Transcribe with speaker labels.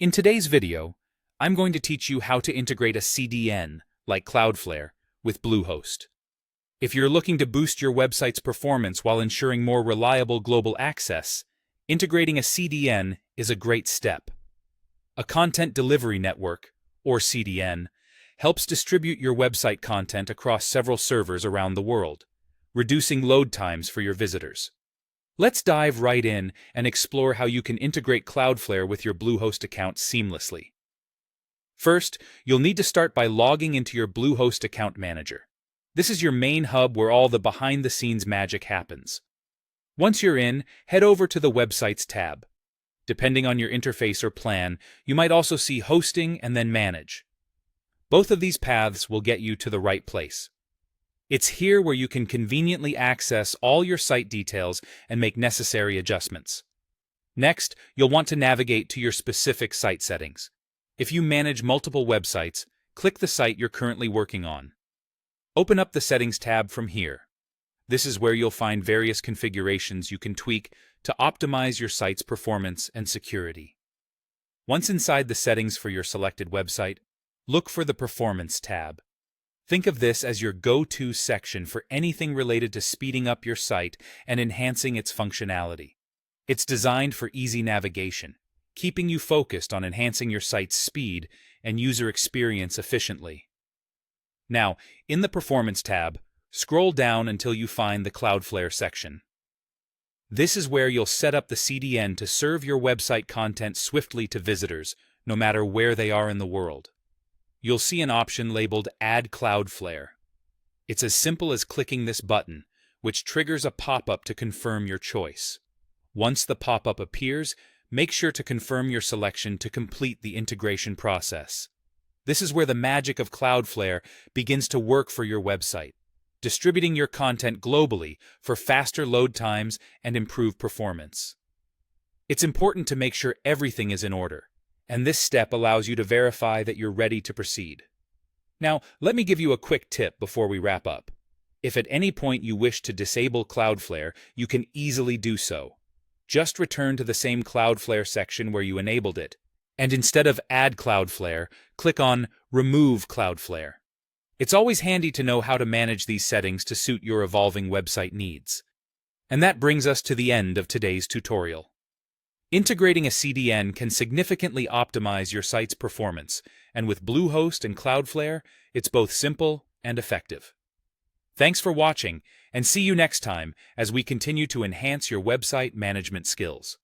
Speaker 1: In today's video, I'm going to teach you how to integrate a CDN, like Cloudflare, with Bluehost. If you're looking to boost your website's performance while ensuring more reliable global access, integrating a CDN is a great step. A content delivery network, or CDN, helps distribute your website content across several servers around the world, reducing load times for your visitors. Let's dive right in and explore how you can integrate Cloudflare with your Bluehost account seamlessly. First, you'll need to start by logging into your Bluehost account manager. This is your main hub where all the behind-the-scenes magic happens. Once you're in, head over to the Websites tab. Depending on your interface or plan, you might also see Hosting and then Manage. Both of these paths will get you to the right place. It's here where you can conveniently access all your site details and make necessary adjustments. Next, you'll want to navigate to your specific site settings. If you manage multiple websites, click the site you're currently working on. Open up the Settings tab from here. This is where you'll find various configurations you can tweak to optimize your site's performance and security. Once inside the settings for your selected website, look for the Performance tab. Think of this as your go-to section for anything related to speeding up your site and enhancing its functionality. It's designed for easy navigation, keeping you focused on enhancing your site's speed and user experience efficiently. Now, in the Performance tab, scroll down until you find the Cloudflare section. This is where you'll set up the CDN to serve your website content swiftly to visitors, no matter where they are in the world. You'll see an option labeled Add Cloudflare. It's as simple as clicking this button, which triggers a pop-up to confirm your choice. Once the pop-up appears, make sure to confirm your selection to complete the integration process. This is where the magic of Cloudflare begins to work for your website, distributing your content globally for faster load times and improved performance. It's important to make sure everything is in order, and this step allows you to verify that you're ready to proceed. Now, let me give you a quick tip before we wrap up. If at any point you wish to disable Cloudflare, you can easily do so. Just return to the same Cloudflare section where you enabled it, and instead of Add Cloudflare, click on Remove Cloudflare. It's always handy to know how to manage these settings to suit your evolving website needs. And that brings us to the end of today's tutorial. Integrating a CDN can significantly optimize your site's performance, and with Bluehost and Cloudflare, it's both simple and effective. Thanks for watching, and see you next time as we continue to enhance your website management skills.